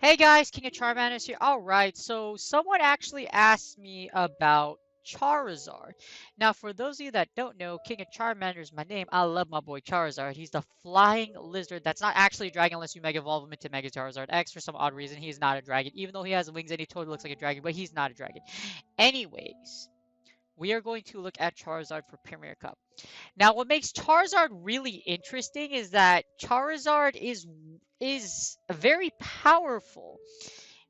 Hey guys, King of Charmanders here. Alright, so someone actually asked me about Charizard. Now, for those of you that don't know, King of Charmander is my name. I love my boy Charizard. He's the flying lizard that's not actually a dragon unless you Mega Evolve him into Mega Charizard X for some odd reason. He's not a dragon, even though he has wings and he totally looks like a dragon, but he's not a dragon. Anyways, we are going to look at Charizard for Premier Cup. Now, what makes Charizard really interesting is that Charizard is very powerful.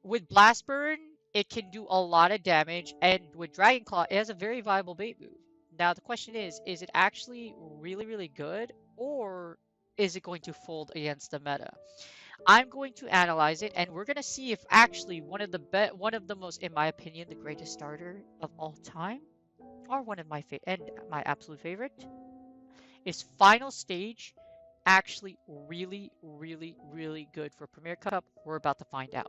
With Blast Burn, it can do a lot of damage, and with Dragon Claw, it has a very viable bait move. Now, the question is it actually really, really good, or is it going to fold against the meta? I'm going to analyze it, and we're gonna see if actually one of the most, in my opinion, the greatest starter of all time, or one of my and my absolute favorite, is Final Stage actually really, really, really good for Premier Cup? We're about to find out.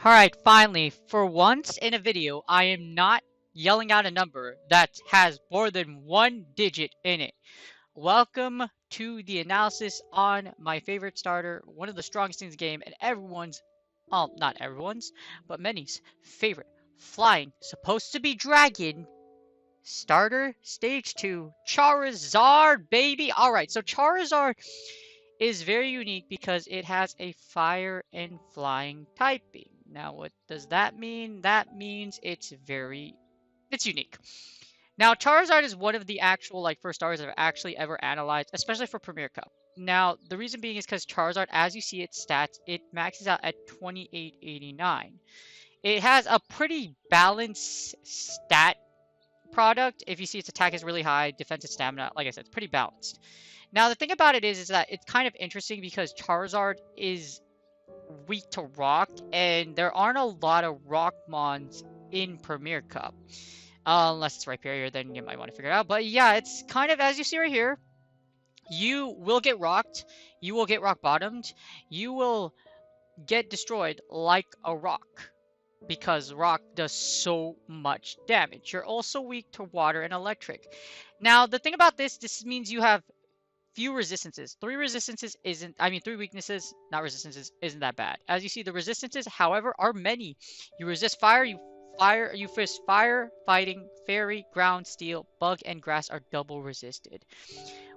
Alright, finally, for once in a video, I am not yelling out a number that has more than one digit in it. Welcome to the analysis on my favorite starter, one of the strongest in the game, and everyone's, well, not everyone's, but many's favorite flying, supposed to be dragon, starter stage 2, Charizard, baby. Alright, so Charizard is very unique because it has a fire and flying typing. Now, what does that mean? That means it's unique. Now, Charizard is one of the actual first starters I've actually ever analyzed, especially for Premier Cup. Now, the reason being is because Charizard, as you see its stats, it maxes out at 2889. It has a pretty balanced stat product. If you see its attack is really high, defensive stamina, like I said, it's pretty balanced. Now, the thing about it is that it's kind of interesting because Charizard is weak to rock, and there aren't a lot of rock mons in Premier Cup. Unless it's Rhyperior, then you might want to figure it out. But yeah, it's kind of, as you see right here, you will get rocked, you will get rock bottomed, you will get destroyed like a rock, because rock does so much damage. You're also weak to water and electric. Now, the thing about this means you have few resistances. Three weaknesses, not resistances, isn't that bad. As you see, the resistances, however, are many. You resist fire, you resist fire, fighting, fairy, ground, steel, bug, and grass are double resisted.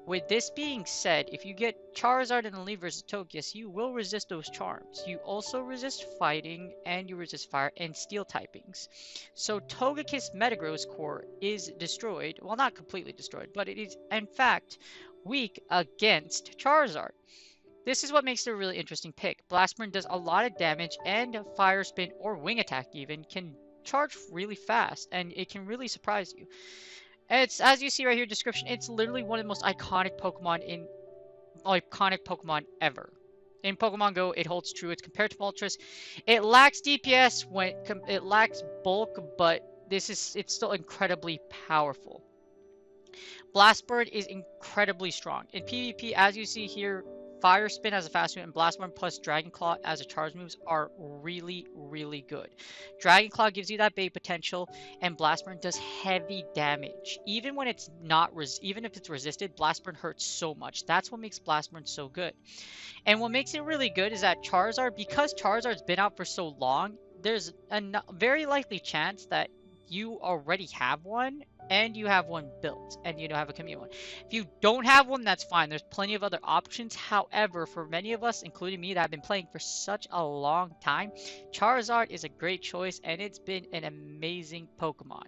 With this being said, if you get Charizard in the lead versus Togekiss, you will resist those charms. You also resist fighting, and you resist fire and steel typings. So Togekiss Metagross core is destroyed. Well, not completely destroyed, but it is, in fact, weak against Charizard. This is what makes it a really interesting pick. Blast Burn does a lot of damage, and Fire Spin or Wing Attack even can charge really fast, and it can really surprise you. It's, as you see right here, description, it's literally one of the most iconic Pokemon ever. In Pokemon Go, it holds true. It's compared to Moltres. It lacks DPS when it lacks bulk, but it's still incredibly powerful. Blast Bird is incredibly strong. In PvP, as you see here, Fire Spin as a fast move and Blast Burn plus Dragon Claw as a charge moves are really, really good. Dragon Claw gives you that bait potential, and Blast Burn does heavy damage. Even when it's not even if it's resisted, Blast Burn hurts so much. That's what makes Blast Burn so good. And what makes it really good is that Charizard, because Charizard's been out for so long, there's a very likely chance that you already have one, and you have one built, and you don't have a commune one. If you don't have one, that's fine. There's plenty of other options. However, for many of us, including me, that have been playing for such a long time, Charizard is a great choice, and it's been an amazing Pokemon.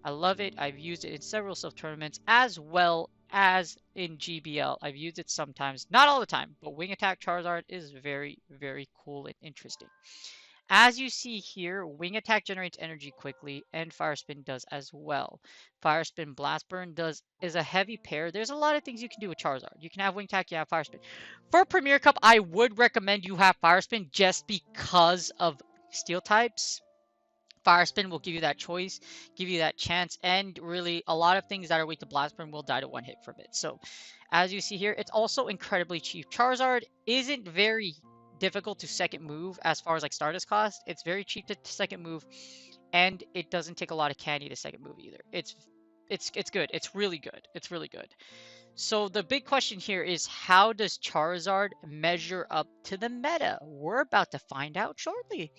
I love it. I've used it in several self-tournaments, as well as in GBL. I've used it sometimes, not all the time, but Wing Attack Charizard is very, very cool and interesting. As you see here, Wing Attack generates energy quickly, and Fire Spin does as well. Fire Spin, Blast Burn is a heavy pair. There's a lot of things you can do with Charizard. You can have Wing Attack, you have Fire Spin. For Premier Cup, I would recommend you have Fire Spin just because of Steel types. Fire Spin will give you that choice, give you that chance, and really a lot of things that are weak to Blast Burn will die to one hit from it. So, as you see here, it's also incredibly cheap. Charizard isn't very difficult to second move as far as like Stardust cost. It's very cheap to second move, and it doesn't take a lot of candy to second move either. It's it's good. It's really good. It's really good. So the big question here is, how does Charizard measure up to the meta? We're about to find out shortly.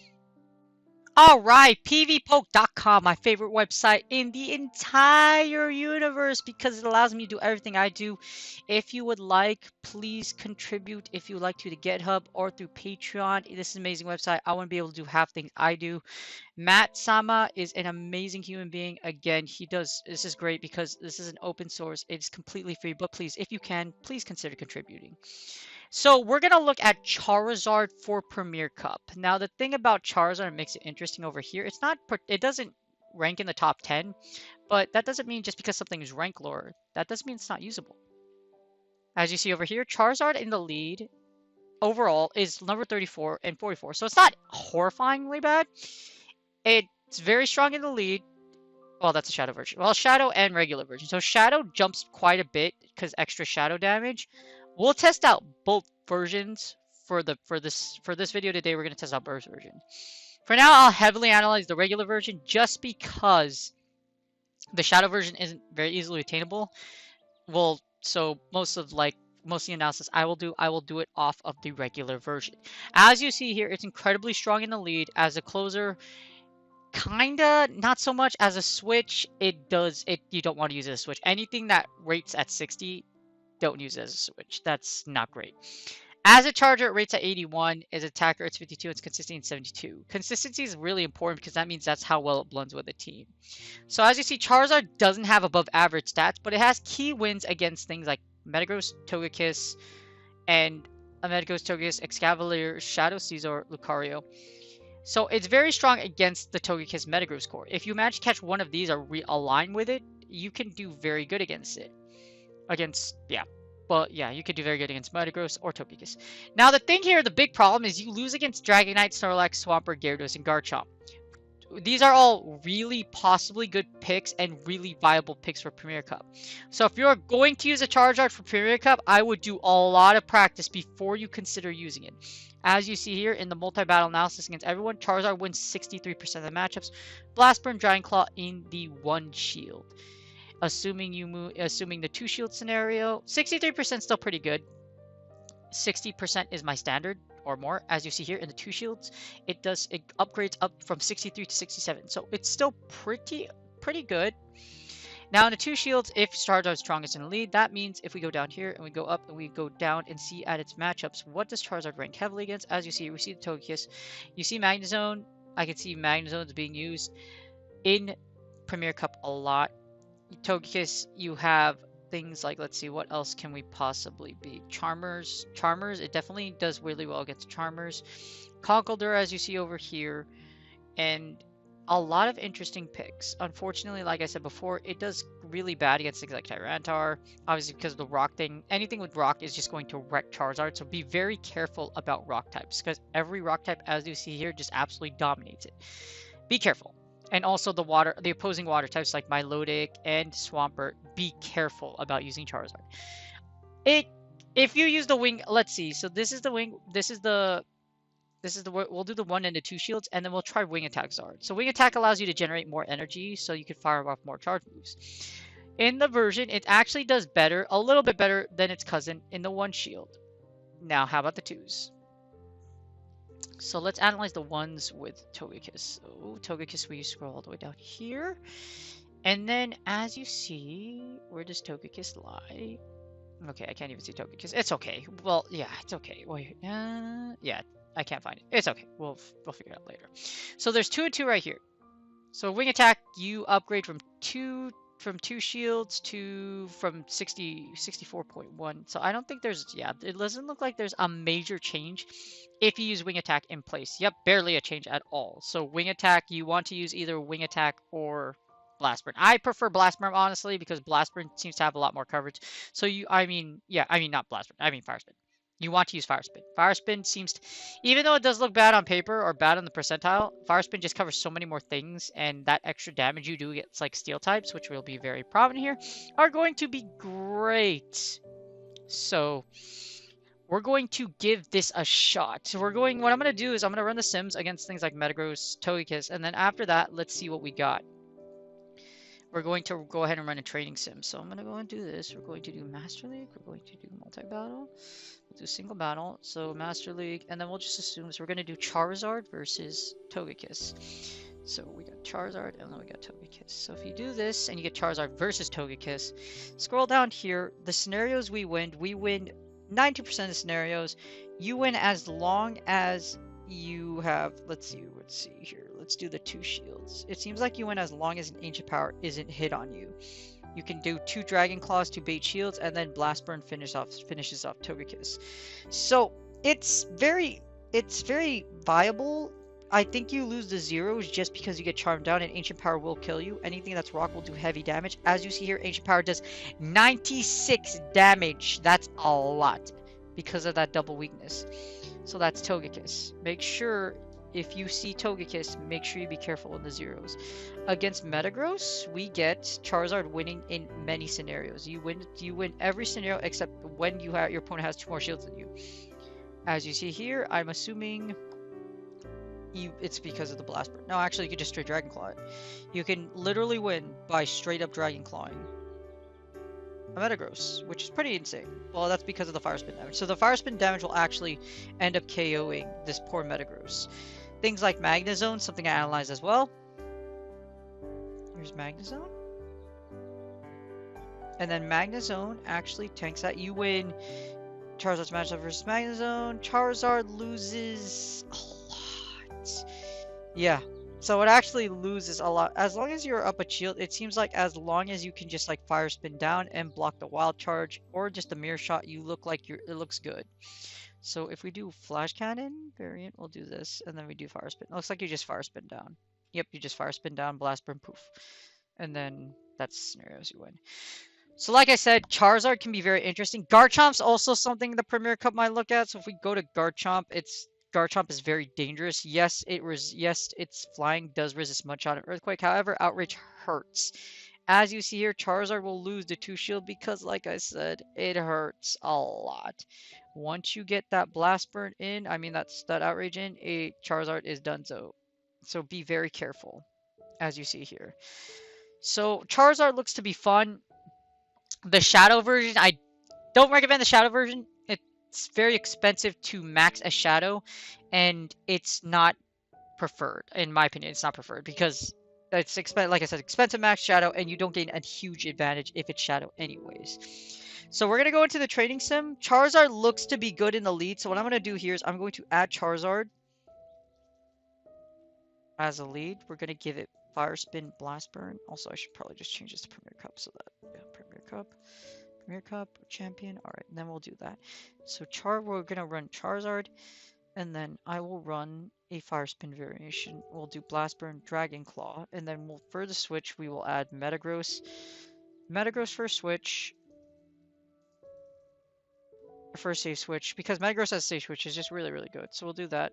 Alright, pvpoke.com, my favorite website in the entire universe because it allows me to do everything I do. If you would like, please contribute if you would like to the GitHub or through Patreon. This is an amazing website. I want to be able to do half things I do. Matt Sama is an amazing human being. Again, this is great because this is an open source. It's completely free, but please, if you can, please consider contributing. So we're going to look at Charizard for Premier Cup. Now, the thing about Charizard makes it interesting over here, it doesn't rank in the top 10, but that doesn't mean just because something is ranked lower, that doesn't mean it's not usable. As you see over here, Charizard in the lead overall is number 34 and 44. So it's not horrifyingly bad. It's very strong in the lead. Well, that's a Shadow version. Well, Shadow and regular version. So Shadow jumps quite a bit because extra Shadow damage. We'll test out both versions for this video today. We're gonna test out both versions. For now, I'll heavily analyze the regular version just because the Shadow version isn't very easily attainable. Well, so most of the analysis I will do it off of the regular version. As you see here, it's incredibly strong in the lead. As a closer, kinda not so much. As a switch, you don't want to use it as a switch. Anything that rates at 60, don't use it as a switch. That's not great. As a charger, it rates at 81. As an attacker, it's 52. It's consistency at 72. Consistency is really important because that means that's how well it blends with a team. So as you see, Charizard doesn't have above average stats, but it has key wins against things like Metagross, Togekiss, and Metagross, Togekiss, Excavalier, Shadow Caesar, Lucario. So it's very strong against the Togekiss Metagross core. If you manage to catch one of these or realign with it, you can do very good against it. You could do very good against Metagross or Togekiss. Now the thing here, the big problem is you lose against Dragonite, Snorlax, Swampert, Gyarados, and Garchomp. These are all really possibly good picks and really viable picks for Premier Cup. So if you're going to use a Charizard for Premier Cup, I would do a lot of practice before you consider using it. As you see here in the multi-battle analysis against everyone, Charizard wins 63% of the matchups. Blastburn, Giant Claw in the one shield. Assuming the two shield scenario, 63% still pretty good. 60% is my standard or more. As you see here in the two shields, it upgrades up from 63 to 67. So it's still pretty good. Now in the two shields, if Charizard is strongest in the lead, that means if we go down here and we go up and we go down and see at its matchups, what does Charizard rank heavily against? As you see, we see the Togekiss. You see Magnezone. I can see Magnezones being used in Premier Cup a lot. Togekiss, you have things like, let's see, what else can we possibly be? Charmers, it definitely does really well against Charmers. Conkeldurr, as you see over here, and a lot of interesting picks. Unfortunately, like I said before, it does really bad against things like Tyranitar, obviously because of the rock thing. Anything with rock is just going to wreck Charizard, so be very careful about rock types, because every rock type, as you see here, just absolutely dominates it. Be careful. And also the opposing water types like Milotic and Swampert, be careful about using Charizard. If you use the wing, let's see. So this is the wing. We'll do the one and the two shields, and then we'll try Wing Attack Zard. So Wing Attack allows you to generate more energy, so you can fire off more charge moves. In the version, it actually does better, a little bit better than its cousin in the one shield. Now, how about the twos? So let's analyze the ones with Togekiss. So Togekiss, we scroll all the way down here. And then as you see, where does Togekiss lie? Okay, I can't even see Togekiss. It's okay. Well, yeah, it's okay. Wait, yeah, I can't find it. It's okay. We'll figure it out later. So there's 2 and 2 right here. So Wing Attack, you upgrade from two shields to from 64.1. So I don't think it doesn't look like there's a major change if you use Wing Attack in place. Yep, barely a change at all. So Wing Attack, you want to use either Wing Attack or Blastburn. I prefer Blastburn, honestly, because Blastburn seems to have a lot more coverage. So not Blastburn, I mean Fire Spin. You want to use Fire Spin. Fire Spin seems to, even though it does look bad on paper or bad on the percentile, Fire Spin just covers so many more things, and that extra damage you do against like Steel types, which will be very prominent here, are going to be great. So we're going to give this a shot. So what I'm going to do is I'm going to run the Sims against things like Metagross, Togekiss, and then after that, let's see what we got. we're going to go ahead and run a training sim. So I'm going to go and do this. We're going to do Master League. We're going to do multi-battle. We'll do single battle. So Master League. And then we'll just assume, so we're going to do Charizard versus Togekiss. So we got Charizard and then we got Togekiss. So if you do this and you get Charizard versus Togekiss, scroll down here. The scenarios we win 90% of the scenarios. You win as long as you have, let's see here. Let's do the 2 shields. It seems like you win as long as an Ancient Power isn't hit on you. You can do 2 Dragon Claws, 2 Bait Shields, and then Blast Burn finishes off Togekiss. So it's very viable. I think you lose the zeros just because you get Charmed Down, and Ancient Power will kill you. Anything that's rock will do heavy damage. As you see here, Ancient Power does 96 damage. That's a lot because of that double weakness. So that's Togekiss. Make sure if you see Togekiss, make sure you be careful in the zeros. Against Metagross, we get Charizard winning in many scenarios. You win every scenario except when your opponent has 2 more shields than you. As you see here, I'm assuming it's because of the Blast Burn. No, actually, you can just straight Dragon Claw it. You can literally win by straight up Dragon Clawing a Metagross, which is pretty insane. Well, that's because of the Fire Spin damage. So the Fire Spin damage will actually end up KOing this poor Metagross. Things like Magnezone, something I analyzed as well. Here's Magnezone. And then Magnezone actually tanks that. You win Charizard's matchup versus Magnezone. Charizard loses a lot. Yeah. So it actually loses a lot. As long as you're up a shield, it seems like as long as you can just like Fire Spin down and block the Wild Charge or just a Mirror Shot, you look like it looks good. So if we do Flash Cannon variant, we'll do this, and then we do Fire Spin. It looks like you just Fire Spin down. Yep, you just Fire Spin down, Blast Burn, poof. And then that's scenarios you win. So like I said, Charizard can be very interesting. Garchomp's also something the Premier Cup might look at. So if we go to Garchomp, Garchomp is very dangerous. Yes, its flying does resist Mudshot and Earthquake. However, Outrage hurts. As you see here, Charizard will lose the 2 shield because, like I said, it hurts a lot. Once you get that Blast Burn in, I mean that Outrage in, Charizard is donezo. So be very careful, as you see here. So Charizard looks to be fun. The Shadow version, I don't recommend the Shadow version. It's very expensive to max a Shadow, and it's not preferred. In my opinion, it's not preferred because it's like I said, expensive max Shadow, and you don't gain a huge advantage if it's Shadow anyways. So we're going to go into the training sim. Charizard looks to be good in the lead, so what I'm going to do here is I'm going to add Charizard as a lead. We're going to give it Fire Spin, Blast Burn. Also, I should probably just change this to Premier Cup so that, yeah, Premier Cup, Champion. All right, and then we'll do that. So we're going to run Charizard, and then I will run a Fire Spin variation. We'll do Blast Burn, Dragon Claw, and then for the switch, we will add Metagross. Metagross for switch. First save switch, because Metagross has save switch is just really, really good. So we'll do that.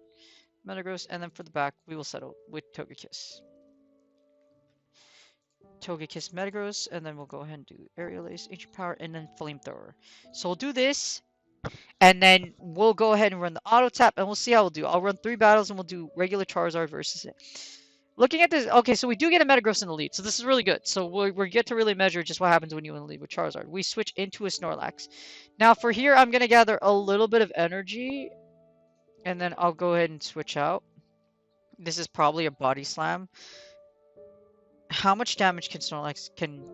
Metagross, and then for the back, we will settle with Togekiss. Togekiss Metagross, and then we'll go ahead and do Aerial Ace, Ancient Power, and then Flamethrower. So we'll do this, and then we'll go ahead and run the auto tap, and we'll see how we'll do. I'll run 3 battles, and we'll do regular Charizard versus it. Looking at this, okay, so we do get a Metagross in the lead, so this is really good. So we get to really measure just what happens when you in the lead with Charizard. We switch into a Snorlax. Now for here, I'm going to gather a little bit of energy, and then I'll go ahead and switch out. This is probably a Body Slam. How much damage can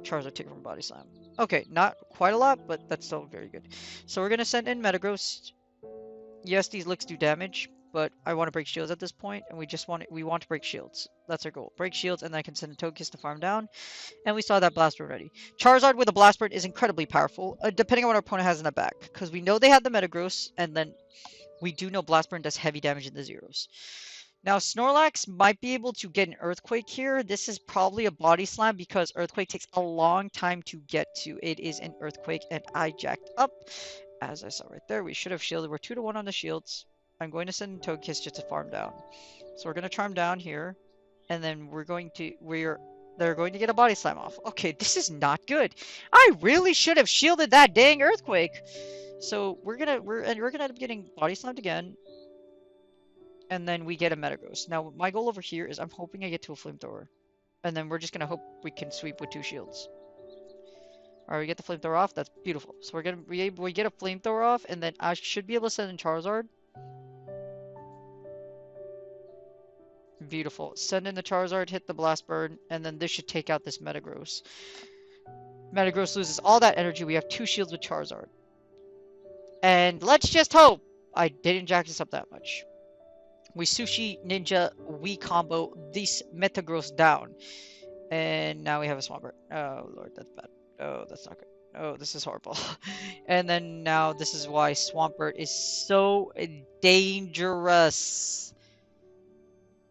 Charizard take from Body Slam? Okay, not quite a lot, but that's still very good. So we're going to send in Metagross. Yes, these licks do damage, but I want to break shields at this point, and we want to break shields. That's our goal. Break shields, and then I can send a Togekiss to farm down. And we saw that Blast Burn ready. Charizard with a Blast Burn is incredibly powerful, depending on what our opponent has in the back. Because we know they had the Metagross, and then we do know Blast Burn does heavy damage in the zeros. Now, Snorlax might be able to get an Earthquake here. This is probably a Body Slam because Earthquake takes a long time to get to. It is an Earthquake, and I jacked up. As I saw right there, we should have shielded. We're 2-1 on the shields. I'm going to send in Togekiss just to farm down. So we're going to charm down here, and then they're going to get a Body Slam off. Okay, this is not good. I really should have shielded that dang Earthquake. So we're gonna end up getting Body Slammed again. And then we get a Metagross. Now, my goal over here is I'm hoping I get to a Flamethrower. And then we're just gonna hope we can sweep with 2 shields. Alright, we get the flamethrower off. That's beautiful. So we get a flamethrower off, and then I should be able to send in Charizard. Beautiful. Send in the Charizard, hit the Blast Burn, and then this should take out this Metagross. Metagross loses all that energy. We have 2 shields with Charizard. And let's just hope I didn't jack this up that much. We Sushi Ninja, we combo this Metagross down. And now we have a Swampert. Oh lord, that's bad. Oh, that's not good. Oh, this is horrible. And then now this is why Swampert is so dangerous.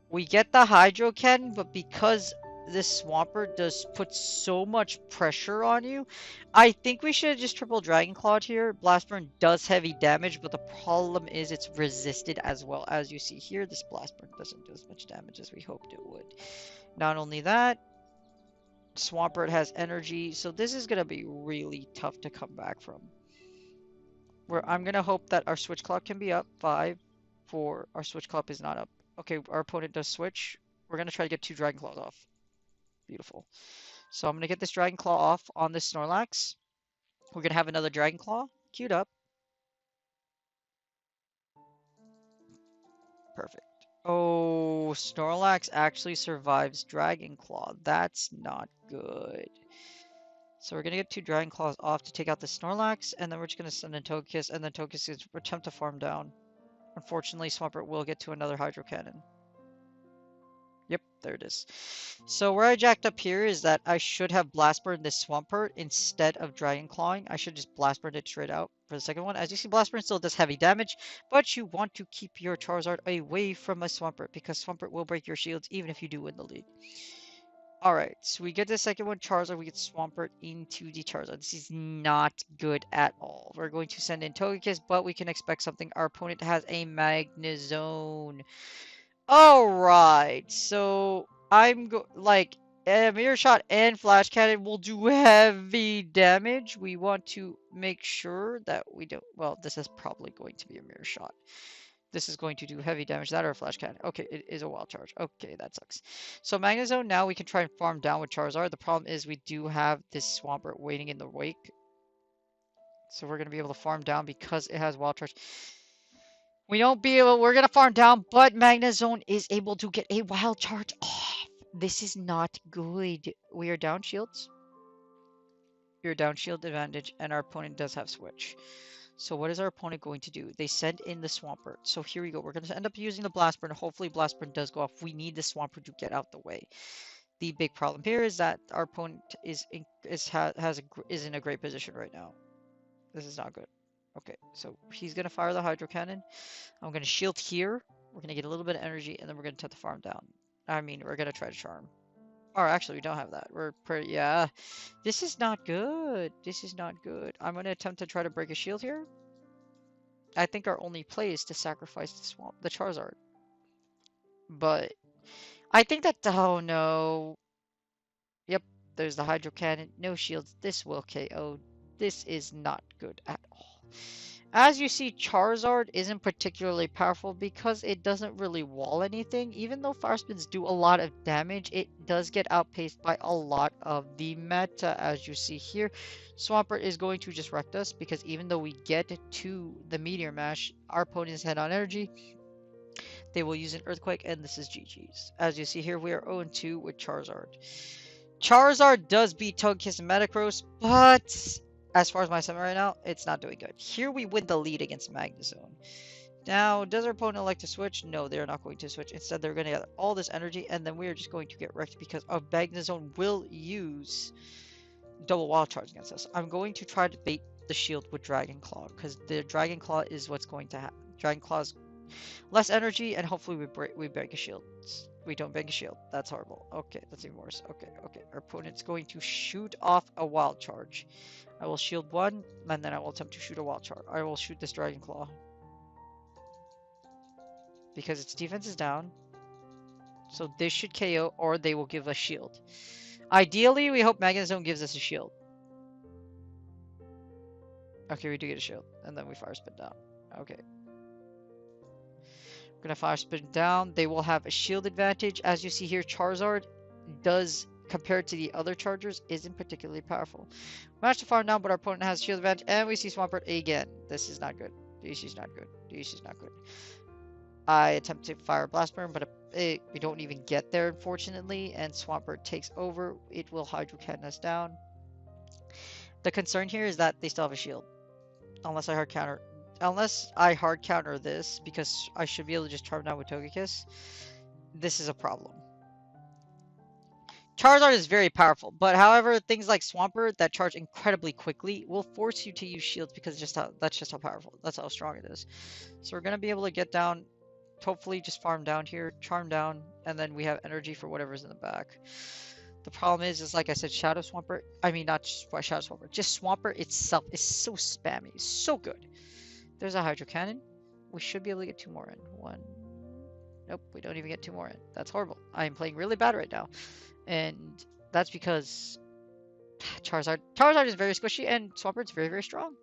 We get the Hydro Cannon, but because this Swampert does put so much pressure on you, I think we should have just triple Dragon Clawed here. Blast Burn does heavy damage, but the problem is it's resisted as well. As you see here, this Blast Burn doesn't do as much damage as we hoped it would. Not only that, Swampert has energy, so this is going to be really tough to come back from. Where I'm going to hope that our Switch Clock can be up. 5, 4, our Switch Clock is not up. Okay, our opponent does switch. We're going to try to get 2 Dragon Claws off. Beautiful. So I'm going to get this Dragon Claw off on this Snorlax. We're going to have another Dragon Claw queued up. Perfect. Oh, Snorlax actually survives Dragon Claw. That's not good. So we're going to get 2 Dragon Claws off to take out the Snorlax, and then we're just going to send in Togekiss, and then Togekiss is attempt to farm down. Unfortunately, Swampert will get to another Hydro Cannon. Yep, there it is. So where I jacked up here is that I should have Blast Burn this Swampert instead of Dragon Clawing. I should just Blast Burn it straight out for the second one. As you see, Blast Burn still does heavy damage, but you want to keep your Charizard away from a Swampert because Swampert will break your shields even if you do win the lead. Alright, so we get the second one, Charizard, we get Swampert into the Charizard. This is not good at all. We're going to send in Togekiss, but we can expect something. Our opponent has a Magnezone. Alright, so Mirror Shot and Flash Cannon will do heavy damage. We want to make sure that we don't, well, this is probably going to be a Mirror Shot. This is going to do heavy damage. That or a Flash Cannon. Okay, it is a Wild Charge. Okay, that sucks. So Magnezone, now we can try and farm down with Charizard. The problem is we do have this Swampert waiting in the wake. So we're going to be able to farm down because it has Wild Charge. We're going to farm down, but Magnezone is able to get a Wild Charge off. This is not good. We are down shields. You're down shield advantage, and our opponent does have switch. So what is our opponent going to do? They send in the Swampert. So here we go. We're going to end up using the Blast Burn. Hopefully Blast Burn does go off. We need the Swampert to get out the way. The big problem here is that our opponent is in a great position right now. This is not good. Okay, so he's going to fire the Hydro Cannon. I'm going to shield here. We're going to get a little bit of energy, and then we're going to attempt to farm down. I mean, we're going to try to charm. Or actually, we don't have that. We're pretty, yeah. This is not good. This is not good. I'm going to attempt to try to break a shield here. I think our only play is to sacrifice the Charizard. But I think that, oh no. Yep, there's the Hydro Cannon. No shields. This will KO. This is not good at all. As you see, Charizard isn't particularly powerful because it doesn't really wall anything. Even though Fire Spins do a lot of damage, it does get outpaced by a lot of the meta, as you see here. Swampert is going to just wreck us because even though we get to the Meteor Mash, our opponent is head on energy. They will use an Earthquake, and this is GG's. As you see here, we are 0-2 with Charizard. Charizard does beat Togekiss and Metagross, but as far as my summon right now, it's not doing good. Here we win the lead against Magnezone. Now, does our opponent like to switch? No, they're not going to switch. Instead, they're going to get all this energy, and then we are just going to get wrecked because our Magnezone will use double Wild Charge against us. I'm going to try to bait the shield with Dragon Claw because the Dragon Claw is what's going to happen. Dragon Claw is less energy, and hopefully we break a shield. We don't break a shield. That's horrible. Okay, that's even worse. Okay. Our opponent's going to shoot off a Wild Charge. I will shield one, and then I will attempt to shoot a Wild Charge. I will shoot this Dragon Claw. Because its defense is down. So this should KO, or they will give us shield. Ideally, we hope Magnezone gives us a shield. Okay, we do get a shield. And then we Fire Spin down. Okay. We're going to Fire Spin down. They will have a shield advantage. As you see here, Charizard does compared to the other chargers isn't particularly powerful. Managed to farm down, but our opponent has shield advantage, and we see Swampert again. This is not good. This is not good. This is not good. I attempt to fire Blast Burn, but we don't even get there, unfortunately, and Swampert takes over. It will Hydro Cannon us down. The concern here is that they still have a shield. Unless I hard counter this, because I should be able to just charm down with Togekiss, this is a problem. Charizard is very powerful, but however, things like Swampert that charge incredibly quickly will force you to use shields because that's just how powerful, that's how strong it is. So we're gonna be able to get down, hopefully just farm down here, charm down, and then we have energy for whatever's in the back. The problem is like I said, Shadow Swampert, I mean not just Shadow Swampert, just Swampert itself is so spammy, it's so good. There's a Hydro Cannon. We should be able to get 2 more in. 1. Nope, we don't even get 2 more in. That's horrible. I am playing really bad right now. And that's because Charizard is very squishy and Swampert's very, very strong.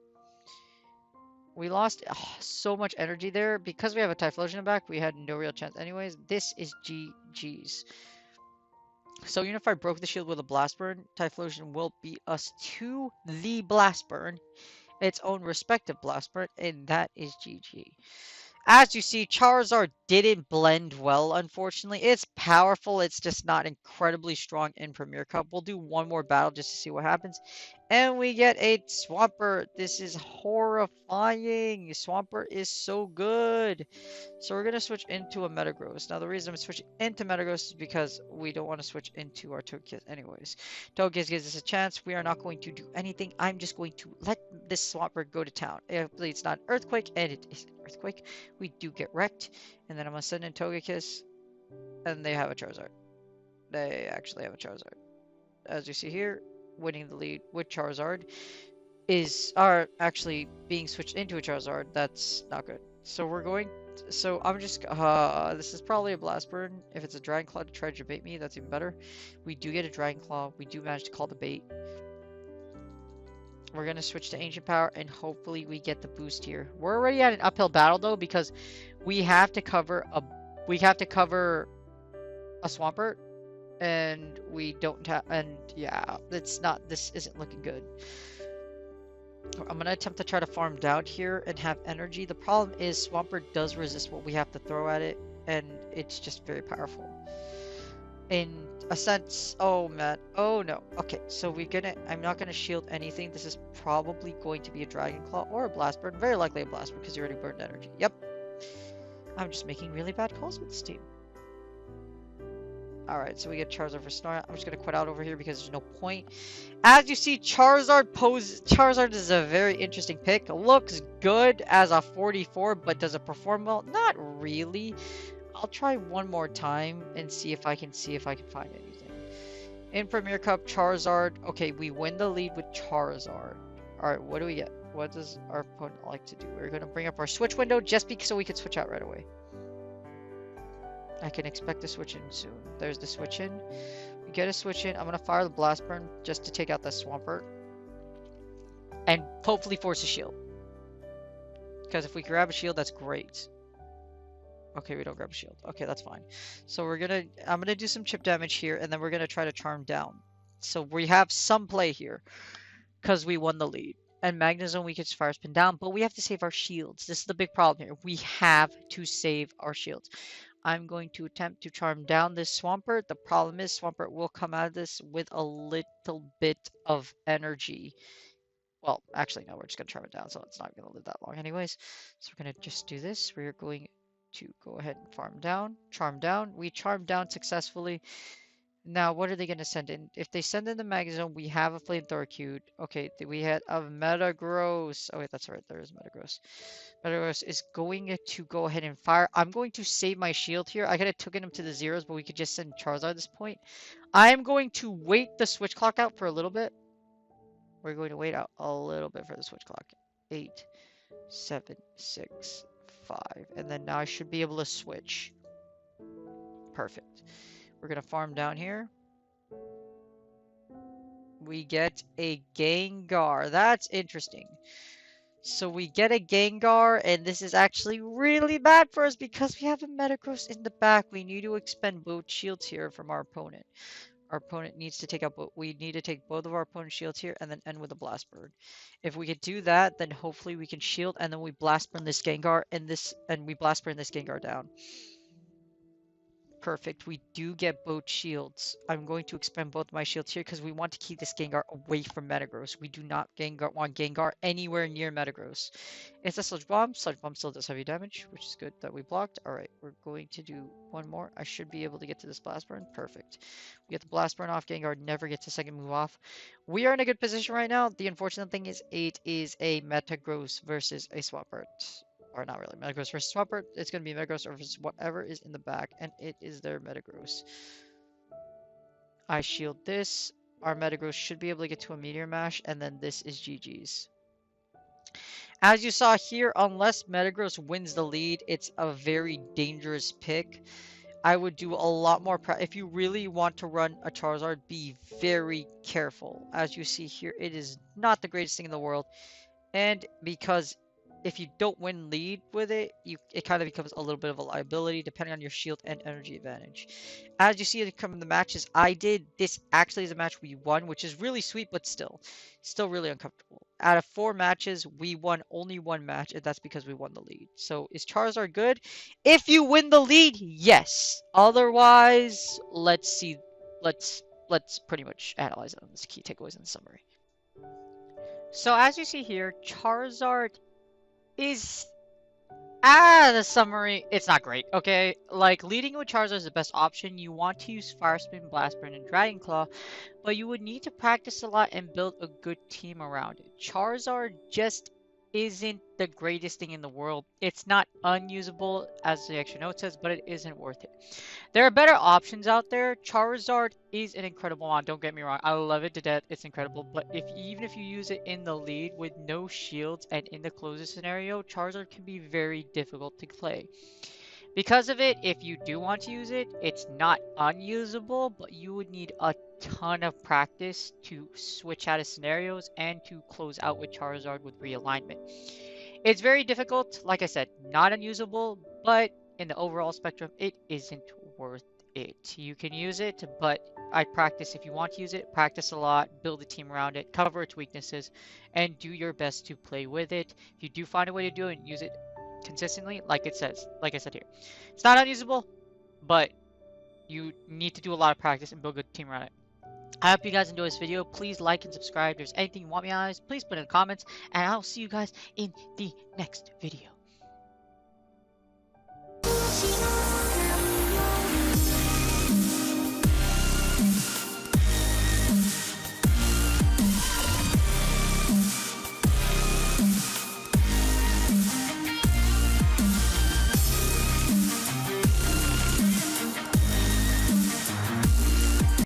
We lost so much energy there. Because we have a Typhlosion in the back, we had no real chance anyways. This is GG's. So Unify broke the shield with a Blast Burn. Typhlosion will beat us to the Blast Burn, its own respective Blast Burn, and that is GG. As you see, Charizard didn't blend well, unfortunately. It's powerful, it's just not incredibly strong in Premier Cup. We'll do one more battle just to see what happens. And we get a Swampert. This is horrifying. Swampert is so good. So we're going to switch into a Metagross. Now, the reason I'm switching into Metagross is because we don't want to switch into our Togekiss anyways. Togekiss gives us a chance. We are not going to do anything. I'm just going to let this Swampert go to town. Hopefully it's not an Earthquake, and it is an Earthquake. We do get wrecked. And then I'm going to send in Togekiss, and they have a Charizard. They actually have a Charizard. As you see here, winning the lead with Charizard are actually being switched into a Charizard. That's not good. So we're going. So I'm just. This is probably a Blast Burn. If it's a Dragon Claw to try to bait me, that's even better. We do get a Dragon Claw. We do manage to call the bait. We're gonna switch to Ancient Power, and hopefully we get the boost here. We're already at an uphill battle though, because we have to cover a Swampert. And we don't have, and yeah, this isn't looking good. I'm gonna attempt to try to farm down here and have energy. The problem is Swampert does resist what we have to throw at it, and it's just very powerful. In a sense, oh man, oh no. Okay, so I'm not gonna shield anything. This is probably going to be a Dragon Claw or a Blast Burn. Very likely a Blast Burn because you already burned energy. Yep. I'm just making really bad calls with this team. Alright, so we get Charizard for Snorunt. I'm just going to quit out over here because there's no point. As you see, Charizard is a very interesting pick. Looks good as a 44, but does it perform well? Not really. I'll try one more time and see if I can find anything. In Premier Cup, Charizard. Okay, we win the lead with Charizard. Alright, what do we get? What does our opponent like to do? We're going to bring up our switch window just so we can switch out right away. I can expect a switch in soon. There's the switch in. We get a switch in. I'm going to fire the Blast Burn just to take out the Swampert. And hopefully force a shield. Because if we grab a shield, that's great. Okay, we don't grab a shield. Okay, that's fine. So I'm going to do some chip damage here, and then we're going to try to charm down. So we have some play here. Because we won the lead. And Magnezone, we can fire spin down, but we have to save our shields. This is the big problem here. We have to save our shields. I'm going to attempt to charm down this Swampert. The problem is Swampert will come out of this with a little bit of energy. Well, actually, no, we're just going to charm it down, so it's not going to live that long anyways. So we're going to just do this. We're going to go ahead and farm down, charm down. We charmed down successfully. Now, what are they going to send in? If they send in the Magnezone, we have a Flamethrower queued. Okay, we had a Metagross. Oh, wait, that's right. There is Metagross. Metagross is going to go ahead and fire. I'm going to save my shield here. I could have taken him to the zeros, but we could just send Charizard at this point. I'm going to wait the switch clock out for a little bit. We're going to wait out a little bit for the switch clock. 8, 7, 6, 5. And then now I should be able to switch. Perfect. We're going to farm down here. We get a Gengar. That's interesting. So we get a Gengar, and this is actually really bad for us because we have a Metagross in the back. We need to expend both shields here from our opponent. our opponent needs to take out, we need to take both of our opponent's shields here and then end with a blast burn. If we could do that, then hopefully we can shield and then we blast burn this Gengar and we blast burn this Gengar down. Perfect. We do get both shields. I'm going to expend both my shields here because we want to keep this Gengar away from Metagross. We do not want Gengar anywhere near Metagross. It's a Sludge Bomb. Sludge Bomb still does heavy damage, which is good that we blocked. Alright, we're going to do one more. I should be able to get to this Blast Burn. Perfect. We get the Blast Burn off. Gengar never gets a second move off. We are in a good position right now. The unfortunate thing is it is a Metagross versus a Swampert. Or not really, Metagross versus Swampert. It's going to be Metagross versus whatever is in the back, and it is their Metagross. I shield this. Our Metagross should be able to get to a Meteor Mash, and then this is GG's. As you saw here, unless Metagross wins the lead, it's a very dangerous pick. I would do a lot more if you really want to run a Charizard, be very careful. As you see here, it is not the greatest thing in the world. And because if you don't win lead with it, it kind of becomes a little bit of a liability depending on your shield and energy advantage. As you see it come in the matches, this actually is a match we won, which is really sweet, but still really uncomfortable. Out of 4 matches, we won only 1 match, and that's because we won the lead. So is Charizard good? If you win the lead, yes. Otherwise, let's see. Let's pretty much analyze it on this key takeaways in the summary. So as you see here, Charizard is the summary, it's not great, okay? Like, leading with Charizard is the best option. You want to use Fire Spin, Blast Burn, and Dragon Claw, but you would need to practice a lot and build a good team around it. Charizard just isn't the greatest thing in the world. It's not unusable, as the extra note says, but it isn't worth it. There are better options out there. Charizard is an incredible mod, don't get me wrong. I love it to death, it's incredible. But even if you use it in the lead with no shields and in the closest scenario, Charizard can be very difficult to play. Because of it, if you do want to use it, it's not unusable, but you would need a ton of practice to switch out of scenarios and to close out with Charizard with realignment. It's very difficult, like I said, not unusable, but in the overall spectrum, it isn't worth it. You can use it, but I practice. If you want to use it, practice a lot, build a team around it, cover its weaknesses, and do your best to play with it. If you do find a way to do it, use it consistently, like I said here. It's not unusable, but you need to do a lot of practice and build a good team around it. I hope you guys enjoy this video. Please like and subscribe. If there's anything you want me to analyze, please put in the comments, and I'll see you guys in the next video.